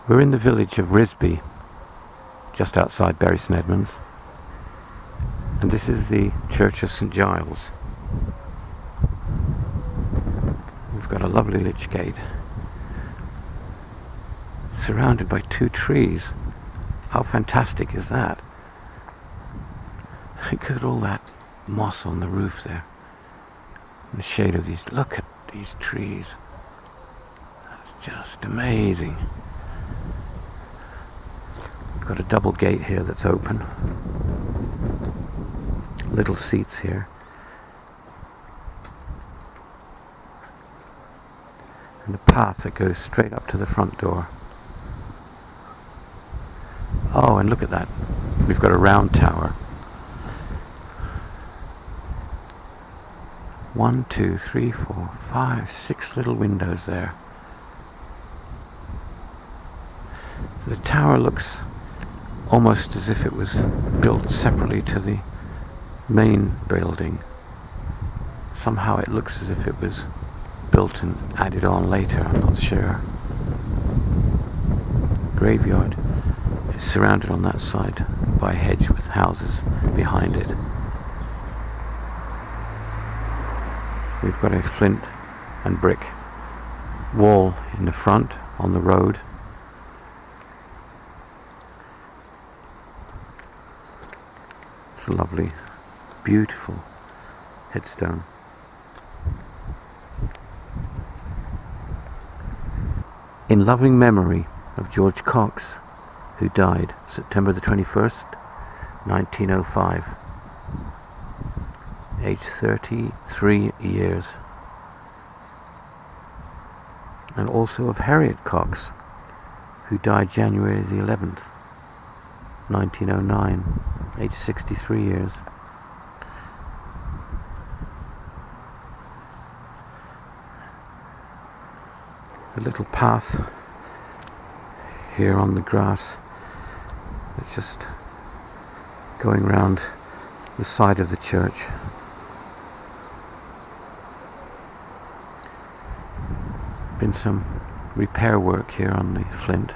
We're in the village of Risby, just outside St Edmunds, and this is the Church of St Giles. We've got a lovely lich gate, surrounded by 2 trees. How fantastic is that? Look at all that moss on the roof there, in the shade of these. Look at these trees. That's just amazing. We've got a double gate here that's open. Little seats here. And a path that goes straight up to the front door. Oh, and look at that. We've got a round tower. 1, 2, 3, 4, 5, 6 little windows there. The tower looks almost as if it was built separately to the main building. Somehow it looks as if it was built and added on later, I'm not sure. Graveyard is surrounded on that side by a hedge with houses behind it. We've got a flint and brick wall in the front on the road. It's a lovely, beautiful headstone. In loving memory of George Cox, who died September the 21st, 1905, aged 33 years. And also of Harriet Cox, who died January the 11th, 1909, aged 63 years. A little path here on the grass. It's just going round the side of the church. Been some repair work here on the flint.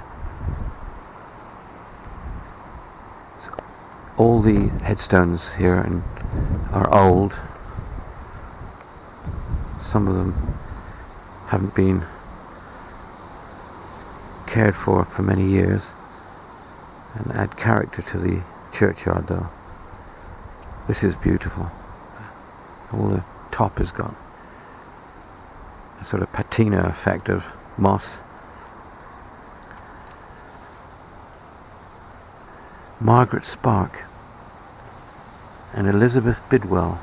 So all the headstones here are old. Some of them haven't been cared for many years, and add character to the churchyard though. This is beautiful. All the top has got a sort of patina effect of moss. Margaret Spark and Elizabeth Bidwell.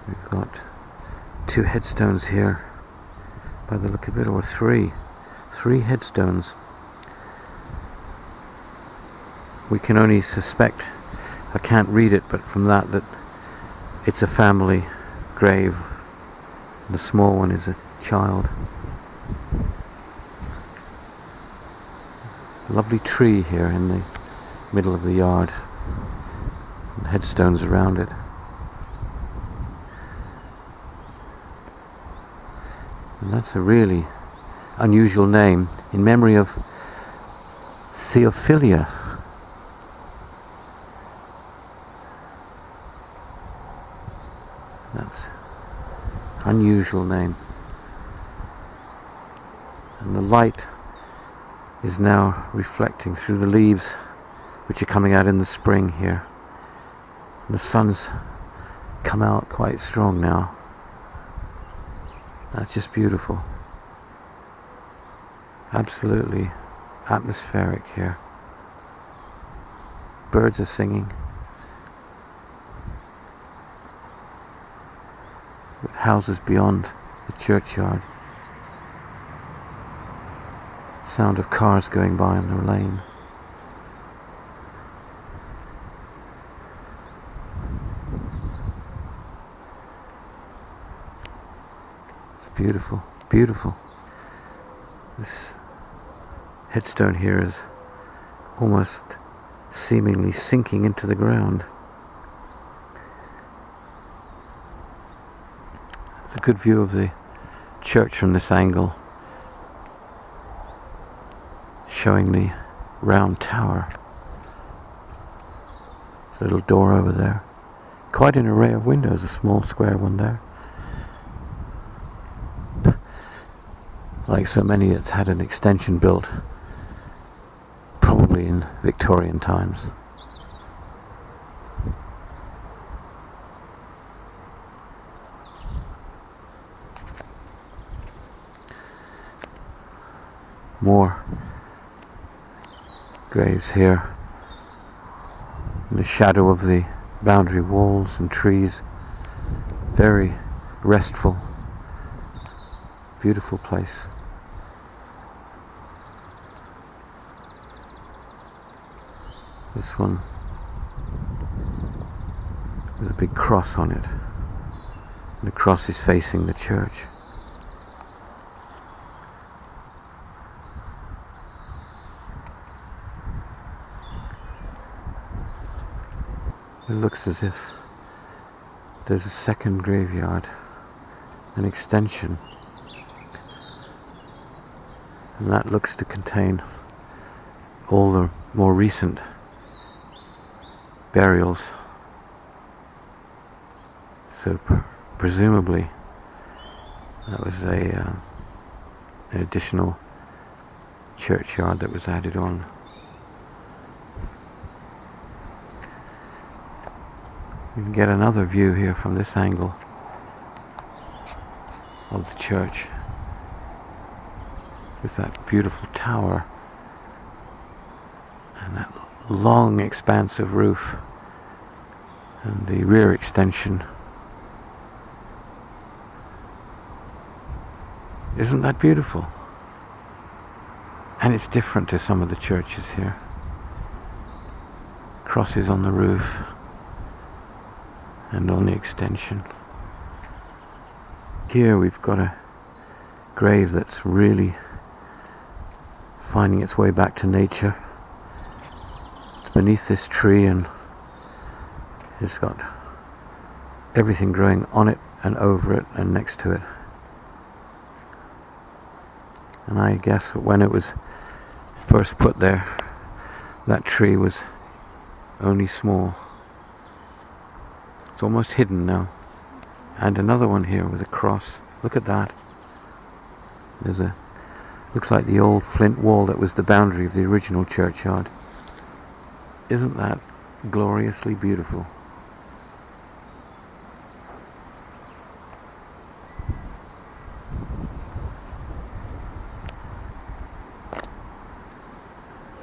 We've got 2 headstones here by the look of it, or 3 headstones. We can only suspect, I can't read it, but from that it's a family grave. The small one is a child. A lovely tree here in the middle of the yard, and headstones around it. And that's a really unusual name, in memory of Theophilia. That's unusual name. And the light is now reflecting through the leaves which are coming out in the spring here. And the sun's come out quite strong now. That's just beautiful. Absolutely atmospheric here. Birds are singing. With houses beyond the churchyard. Sound of cars going by on the lane. It's beautiful, beautiful. This headstone here is almost seemingly sinking into the ground. a good view of the church from this angle, showing the round tower. There's a little door over there. Quite an array of windows, a small square one there. Like so many, it's had an extension built, probably in Victorian times. More graves here in the shadow of the boundary walls and trees. Very restful, beautiful place. This one with a big cross on it, and the cross is facing the church. It looks as if there's a second graveyard, an extension, and that looks to contain all the more recent burials. So presumably that was an additional churchyard that was added on. You can get another view here from this angle of the church with that beautiful tower and that long expansive roof and the rear extension. Isn't that beautiful? And it's different to some of the churches here. Crosses on the roof and on the extension. Here we've got a grave that's really finding its way back to nature. It's beneath this tree and it's got everything growing on it and over it and next to it. And I guess when it was first put there, that tree was only small. It's almost hidden now. And another one here with a cross. Look at that. There's a, looks like the old flint wall that was the boundary of the original churchyard. Isn't that gloriously beautiful?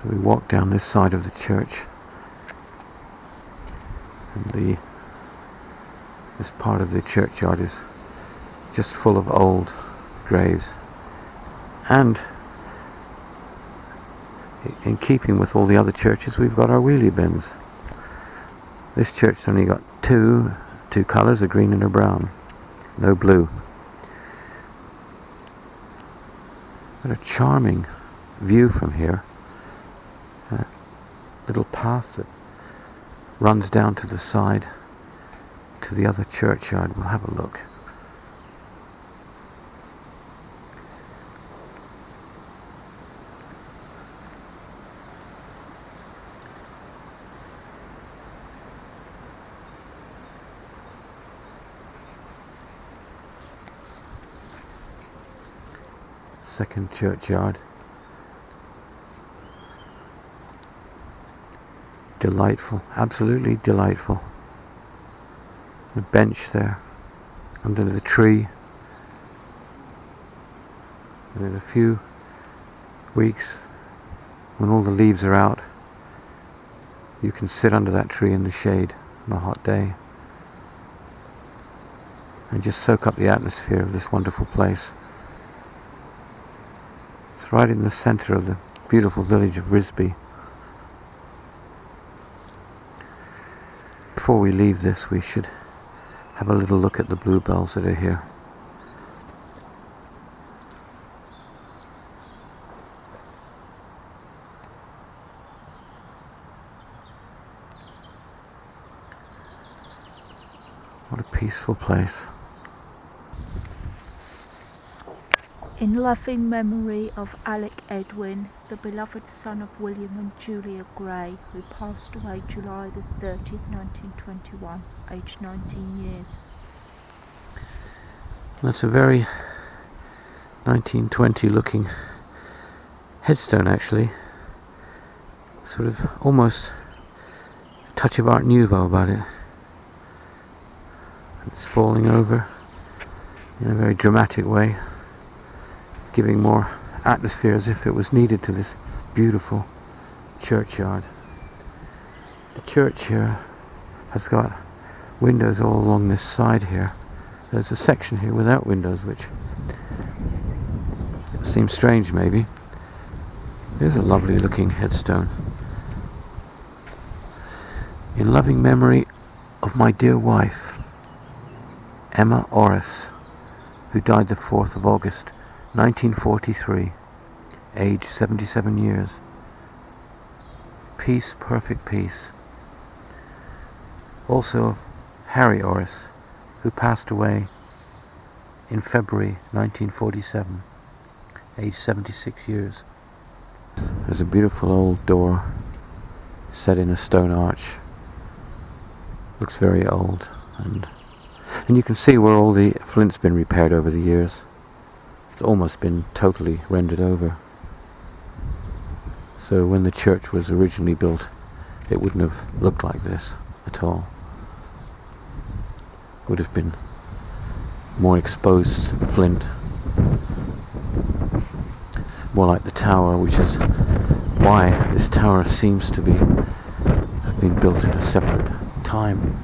So we walk down this side of the church, and this part of the churchyard is just full of old graves, and in keeping with all the other churches, we've got our wheelie bins. This church's only got two colours, a green and a brown, no blue. What a charming view from here. A little path that runs down to the side to the other churchyard. We'll have a look. Second churchyard. Delightful, absolutely delightful. A bench there under the tree. And in a few weeks, when all the leaves are out, you can sit under that tree in the shade on a hot day and just soak up the atmosphere of this wonderful place. It's right in the center of the beautiful village of Risby. Before we leave this, we should have a little look at the bluebells that are here. What a peaceful place. In loving memory of Alec Edwin, the beloved son of William and Julia Gray, who passed away July the 30th, 1921, aged 19 years. That's a very 1920 looking headstone, actually. Sort of almost a touch of Art Nouveau about it. It's falling over in a very dramatic way, giving more atmosphere as if it was needed to this beautiful churchyard. The church here has got windows all along this side here. There's a section here without windows, which seems strange maybe. There's a lovely looking headstone. In loving memory of my dear wife, Emma Orris, who died the 4th of August 1943, aged 77 years. Peace, perfect peace. Also of Harry Orris, who passed away in February 1947, aged 76 years. There's a beautiful old door set in a stone arch. Looks very old, and you can see where all the flint's been repaired over the years. It's almost been totally rendered over. So when the church was originally built, it wouldn't have looked like this at all. It would have been more exposed flint. More like the tower, which is why this tower seems to have been built at a separate time.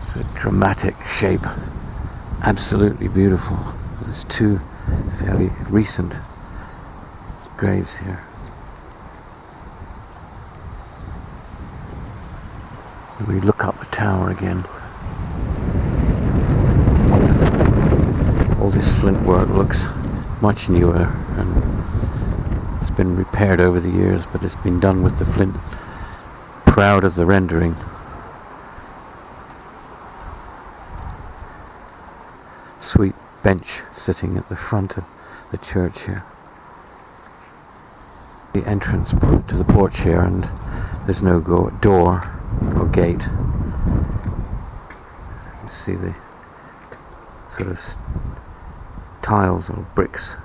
It's a dramatic shape, absolutely beautiful. There's two fairly recent graves here. We look up the tower again. Wonderful. All this flint work looks much newer, and it's been repaired over the years, but it's been done with the flint. Proud of the rendering. Sweet bench sitting at the front of the church here. The entrance to the porch here, and there's no door or gate. You see the sort of tiles or bricks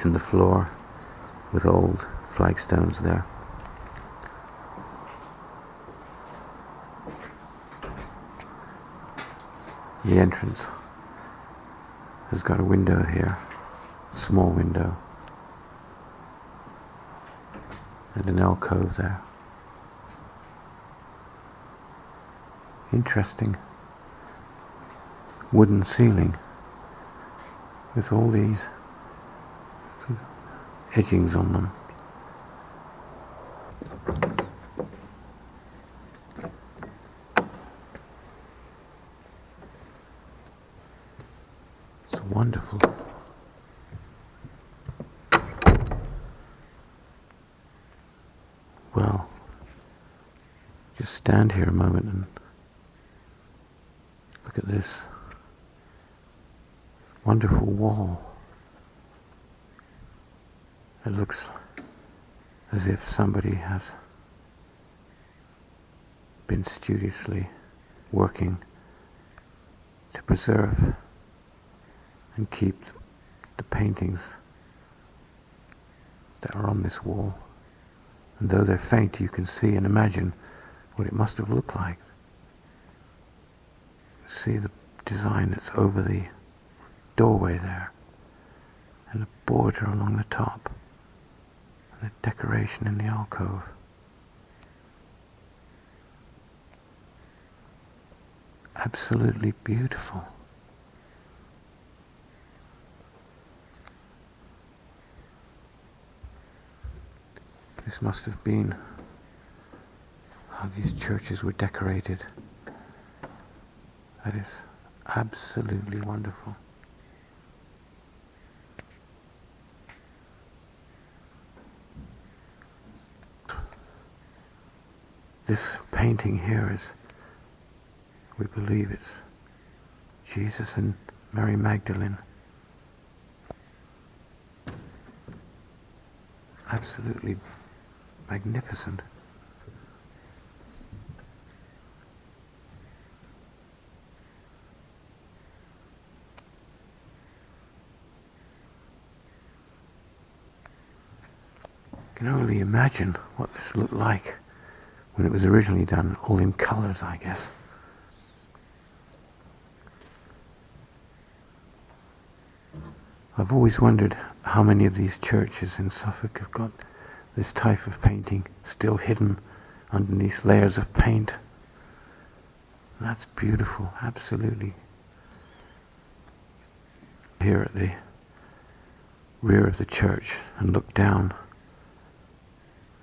in the floor with old flagstones there. The entrance has got a window here, small window, and an alcove there. Interesting wooden ceiling with all these edgings on them. It's wonderful. Well, just stand here a moment and look at this wonderful wall. It looks as if somebody has been studiously working to preserve and keep the paintings that are on this wall. And though they're faint, you can see and imagine what it must have looked like. See the design that's over the doorway there, and the border along the top, and the decoration in the alcove. Absolutely beautiful. This must have been how these churches were decorated. That is absolutely wonderful. This painting here is, we believe it's Jesus and Mary Magdalene. Absolutely magnificent. I can only imagine what this looked like when it was originally done, all in colours, I guess. I've always wondered how many of these churches in Suffolk have got this type of painting still hidden underneath layers of paint. That's beautiful, absolutely. Here at the rear of the church and look down,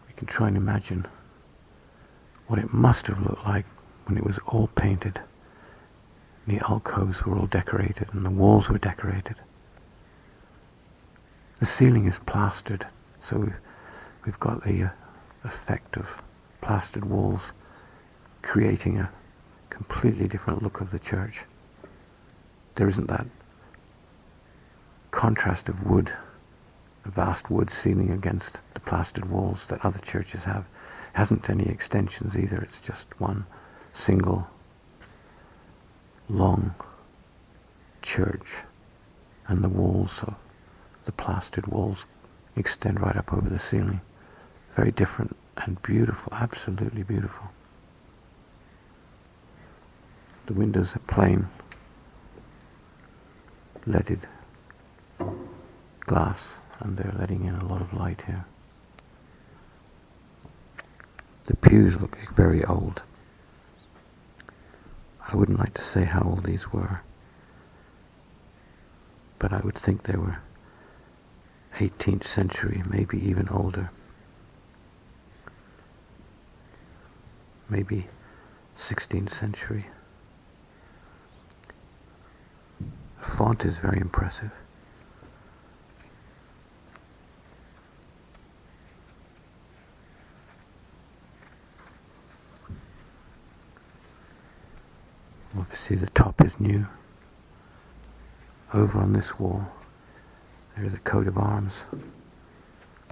we can try and imagine what it must have looked like when it was all painted. The alcoves were all decorated and the walls were decorated. The ceiling is plastered, so we've got the effect of plastered walls creating a completely different look of the church. There isn't that contrast of wood, a vast wood ceiling against the plastered walls that other churches have. It hasn't any extensions either, it's just one single long church, and the walls, the plastered walls, extend right up over the ceiling. Very different and beautiful, absolutely beautiful. The windows are plain leaded glass, and they're letting in a lot of light here. The pews look very old. I wouldn't like to say how old these were, but I would think they were 18th century, maybe even older. Maybe 16th century. The font is very impressive. Obviously the top is new. Over on this wall there's a coat of arms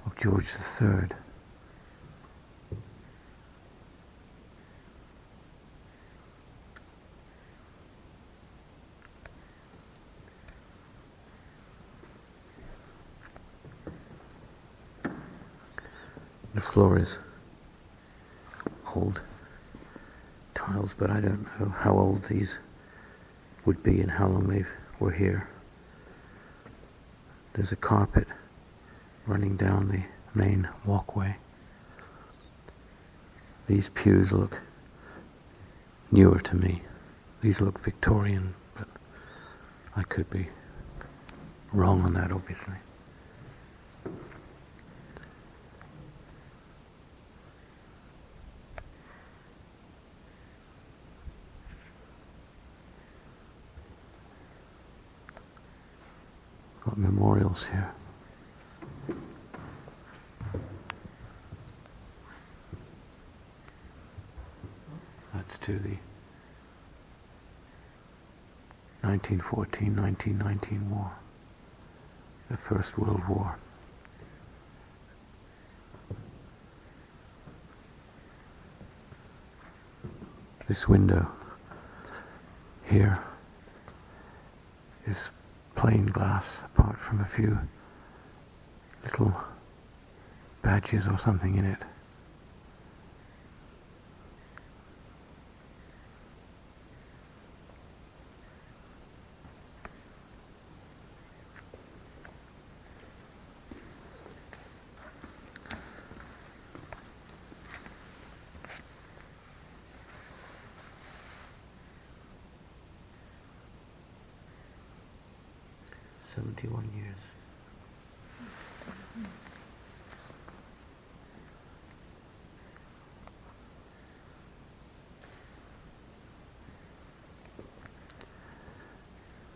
of George III. The floor is old tiles, but I don't know how old these would be and how long they were here. There's a carpet running down the main walkway. These pews look newer to me. These look Victorian, but I could be wrong on that, obviously. Got memorials here. That's to the 1914-1919 war, the First World War. This window here is plain glass, apart from a few little badges or something in it. Years.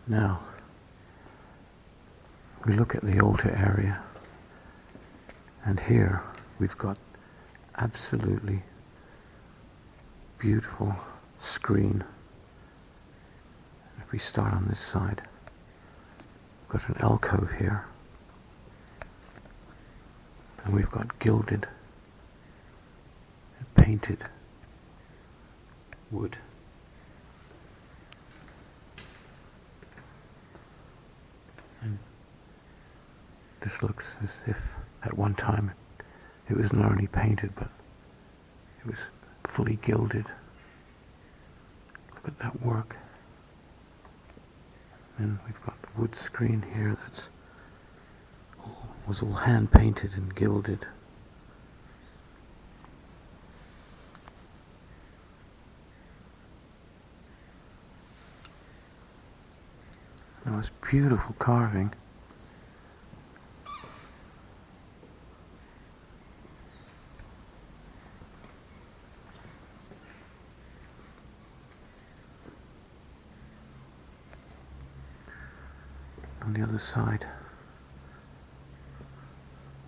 Now, we look at the altar area, and here we've got absolutely beautiful screen. If we start on this side, we've got an alcove here, and we've got gilded and painted wood. And this looks as if at one time it was not only painted, but it was fully gilded. Look at that work. And we've got the wood screen here was all hand painted and gilded. That was beautiful carving. On the other side,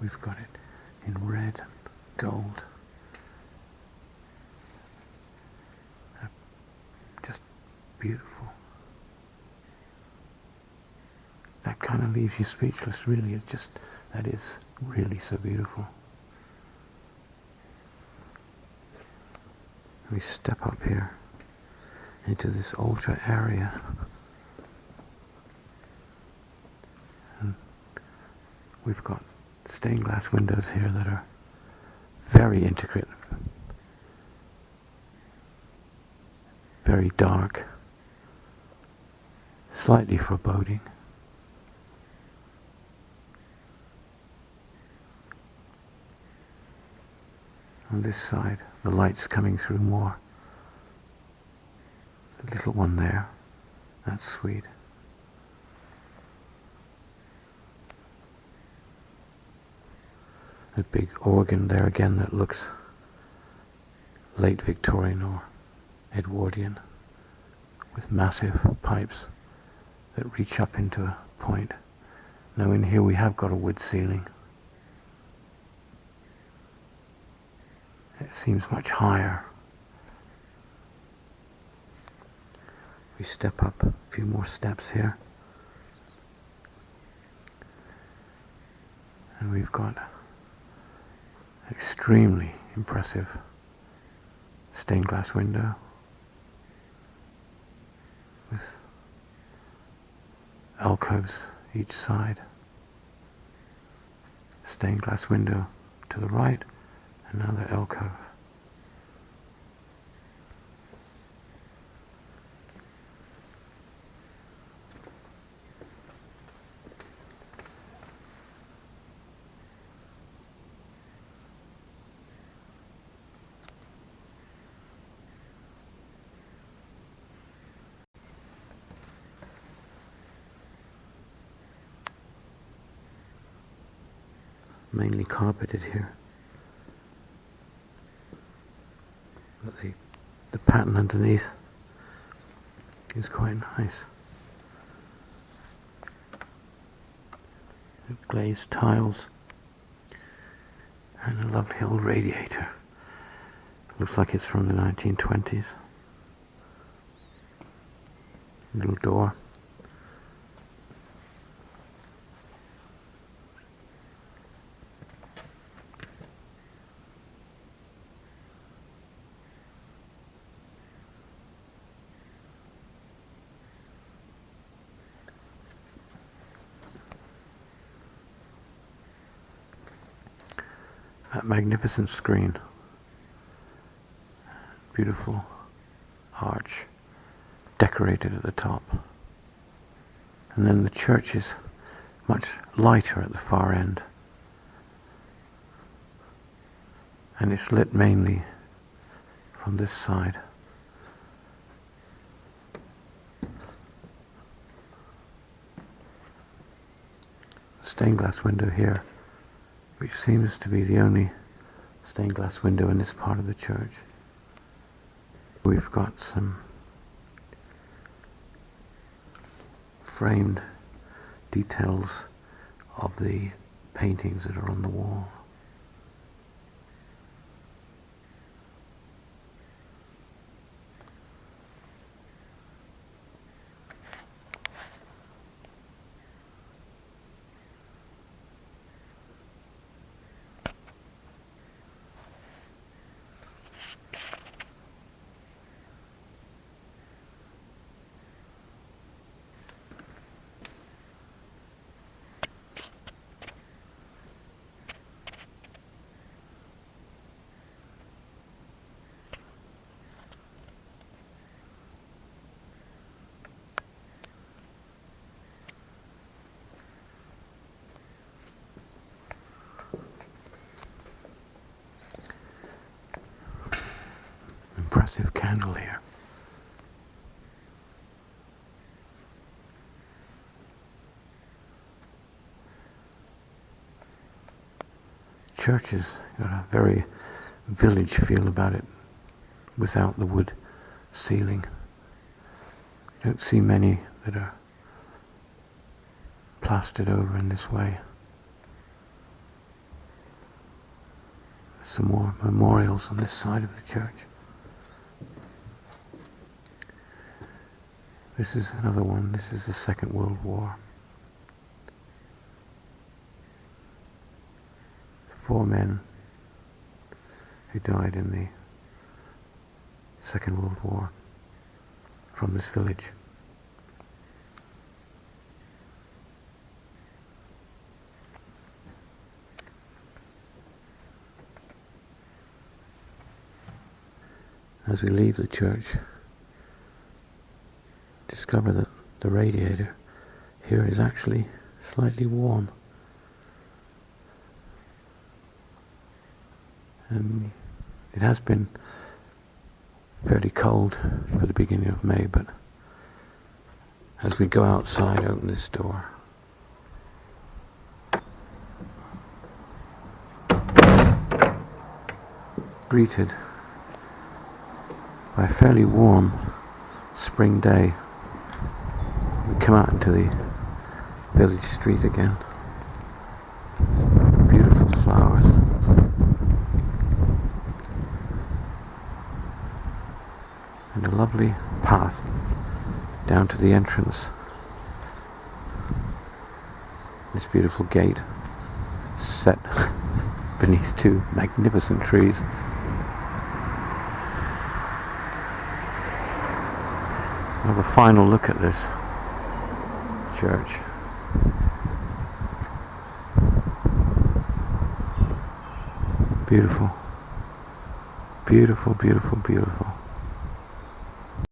we've got it in red and gold. Just beautiful. That kind of leaves you speechless, really. That is really so beautiful. We step up here into this altar area. And we've got stained glass windows here that are very intricate, very dark, slightly foreboding. On this side, the light's coming through more. The little one there, that's sweet. A big organ there again that looks late Victorian or Edwardian, with massive pipes that reach up into a point. Now in here we have got a wood ceiling. It seems much higher. We step up a few more steps here, and we've got extremely impressive stained glass window with alcoves each side. Stained glass window to the right, another alcove. Mainly carpeted here. But the pattern underneath is quite nice. Glazed tiles and a lovely old radiator. Looks like it's from the 1920s. Little door. That magnificent screen, beautiful arch, decorated at the top. And then the church is much lighter at the far end. And it's lit mainly from this side. Stained glass window here, which seems to be the only stained glass window in this part of the church. We've got some framed details of the paintings that are on the wall. massive candle here. Church has got a very village feel about it without the wood ceiling. You don't see many that are plastered over in this way. Some more memorials on this side of the church. This is another one. This is the Second World War. 4 men who died in the Second World War from this village. As we leave the church, discover that the radiator here is actually slightly warm. And it has been fairly cold for the beginning of May, but as we go outside, open this door, greeted by a fairly warm spring day. We come out into the village street again. Beautiful flowers. And a lovely path down to the entrance. This beautiful gate set beneath 2 magnificent trees. We'll have a final look at this church. Beautiful. Beautiful, beautiful, beautiful.